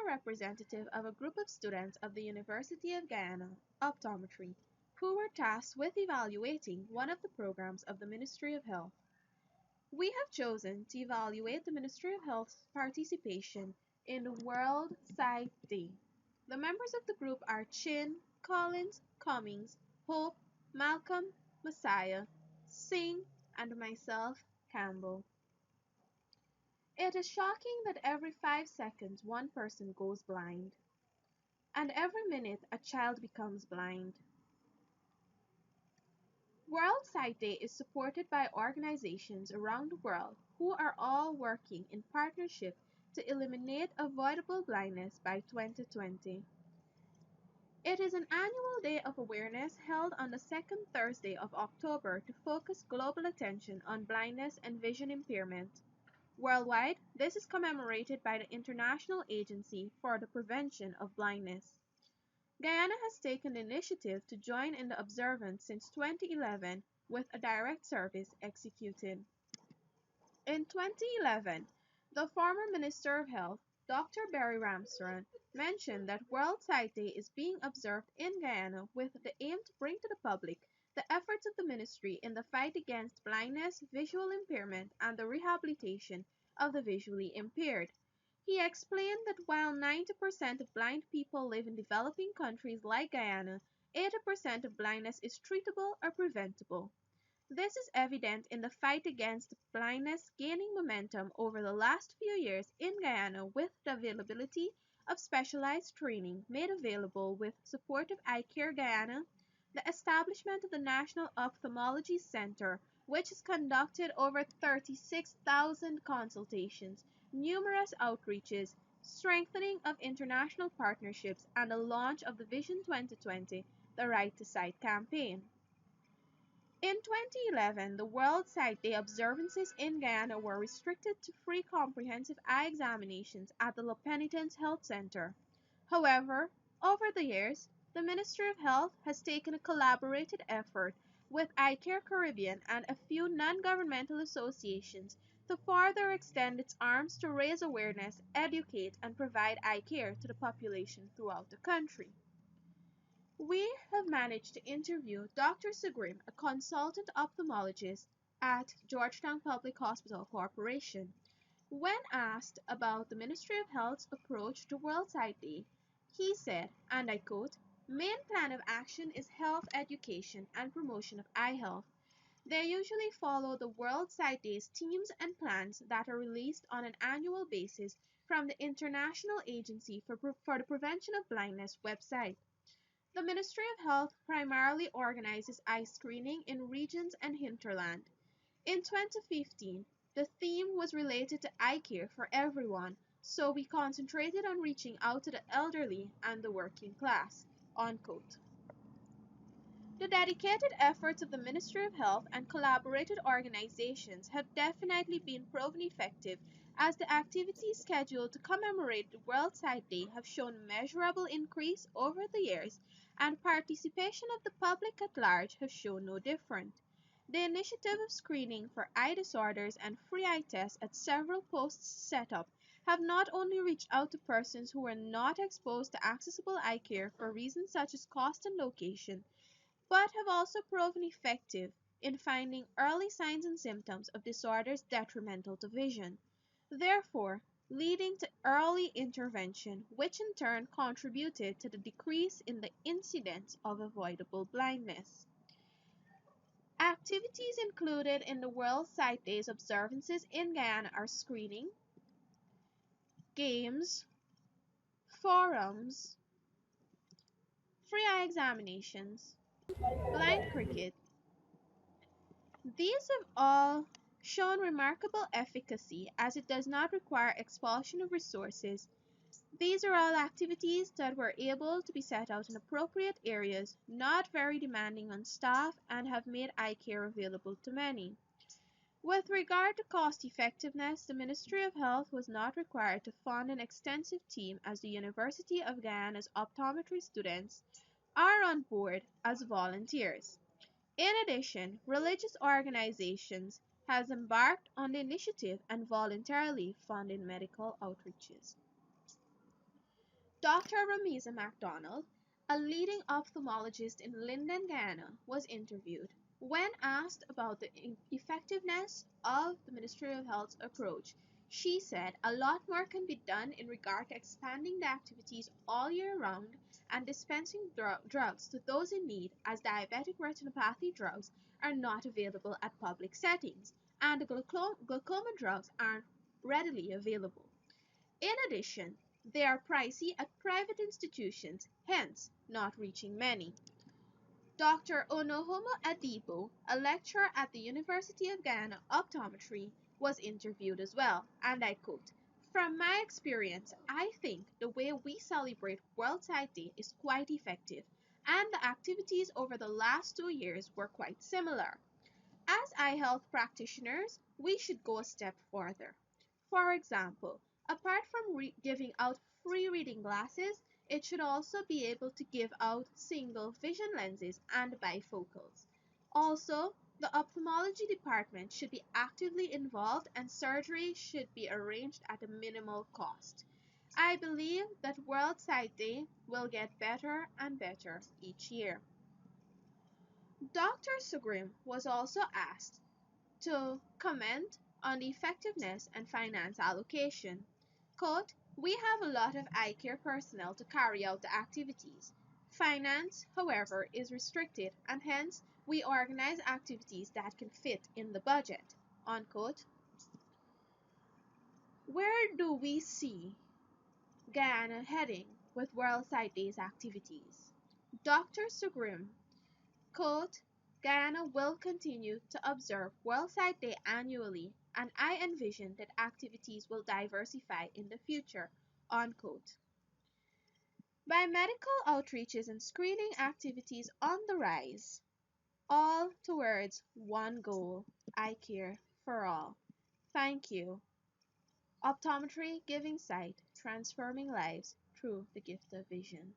representative of a group of students of the University of Guyana, Optometry, who were tasked with evaluating one of the programs of the Ministry of Health. We have chosen to evaluate the Ministry of Health's participation in the World Sight Day. The members of the group are Chin, Collins, Cummings, Hope, Malcolm, Messiah, Singh, and myself, Campbell. It is shocking that every 5 seconds one person goes blind, and every minute a child becomes blind. World Sight Day is supported by organizations around the world who are all working in partnership to eliminate avoidable blindness by 2020. It is an annual day of awareness held on the second Thursday of October to focus global attention on blindness and vision impairment. Worldwide, this is commemorated by the International Agency for the Prevention of Blindness. Guyana has taken the initiative to join in the observance since 2011 with a direct service executed. In 2011, the former Minister of Health, Dr. Barry Ramsauran, mentioned that World Sight Day is being observed in Guyana with the aim to bring to the public the efforts of the ministry in the fight against blindness, visual impairment, and the rehabilitation of the visually impaired. He explained that while 90% of blind people live in developing countries like Guyana, 80% of blindness is treatable or preventable. This is evident in the fight against blindness gaining momentum over the last few years in Guyana with the availability of specialized training made available with support of Eye Care Guyana, the establishment of the National Ophthalmology Center, which has conducted over 36,000 consultations, numerous outreaches, strengthening of international partnerships, and the launch of the Vision 2020, the Right to Sight campaign. In 2011, the World Sight Day observances in Guyana were restricted to free comprehensive eye examinations at the La Penitence Health Center. However, over the years, the Ministry of Health has taken a collaborated effort with Eye Care Caribbean and a few non-governmental associations to further extend its arms to raise awareness, educate, and provide eye care to the population throughout the country. We have managed to interview Dr. Sugrim, a consultant ophthalmologist at Georgetown Public Hospital Corporation. When asked about the Ministry of Health's approach to World Sight Day, he said, and I quote, "Main plan of action is health education and promotion of eye health. They usually follow the World Sight Day's themes and plans that are released on an annual basis from the International Agency for the Prevention of Blindness website. The Ministry of Health primarily organizes eye screening in regions and hinterland. In 2015, the theme was related to eye care for everyone, so we concentrated on reaching out to the elderly and the working class." Unquote. The dedicated efforts of the Ministry of Health and collaborated organizations have definitely been proven effective, as the activities scheduled to commemorate the World Sight Day have shown measurable increase over the years, and participation of the public at large has shown no different. The initiative of screening for eye disorders and free eye tests at several posts set up have not only reached out to persons who were not exposed to accessible eye care for reasons such as cost and location, but have also proven effective in finding early signs and symptoms of disorders detrimental to vision, therefore leading to early intervention, which in turn contributed to the decrease in the incidence of avoidable blindness. Activities included in the World Sight Day's observances in Guyana are screening, games, forums, free eye examinations, blind cricket. These have all shown remarkable efficacy as it does not require expulsion of resources. These are all activities that were able to be set out in appropriate areas, not very demanding on staff, and have made eye care available to many. With regard to cost effectiveness, the Ministry of Health was not required to fund an extensive team, as the University of Guyana's optometry students are on board as volunteers. In addition, religious organizations has embarked on the initiative and voluntarily funded medical outreaches. Dr. Ramisa MacDonald, a leading ophthalmologist in Linden, Guyana, was interviewed. When asked about the effectiveness of the Ministry of Health's approach, she said a lot more can be done in regard to expanding the activities all year round and dispensing drugs to those in need, as diabetic retinopathy drugs are not available at public settings and glaucoma drugs aren't readily available. In addition, they are pricey at private institutions, hence not reaching many. Dr. Onohomo Adibo, a lecturer at the University of Guyana Optometry, was interviewed as well, and I quote, "From my experience, I think the way we celebrate World Sight Day is quite effective, and the activities over the last 2 years were quite similar. As eye health practitioners, we should go a step further. For example, apart from giving out free reading glasses, it should also be able to give out single vision lenses and bifocals. Also, the ophthalmology department should be actively involved and surgery should be arranged at a minimal cost. I believe that World Sight Day will get better and better each year." Dr. Sugrim was also asked to comment on the effectiveness and finance allocation. Quote, "We have a lot of eye care personnel to carry out the activities. Finance, however, is restricted and hence we organize activities that can fit in the budget." Unquote. Where do we see Guyana heading with World Sight Days activities? Dr. Sugrim, quote, "Guyana will continue to observe World Sight Day annually, and I envision that activities will diversify in the future." Unquote. Biomedical outreaches and screening activities on the rise, all towards one goal: eye care for all. Thank you. Optometry giving sight, transforming lives through the gift of vision.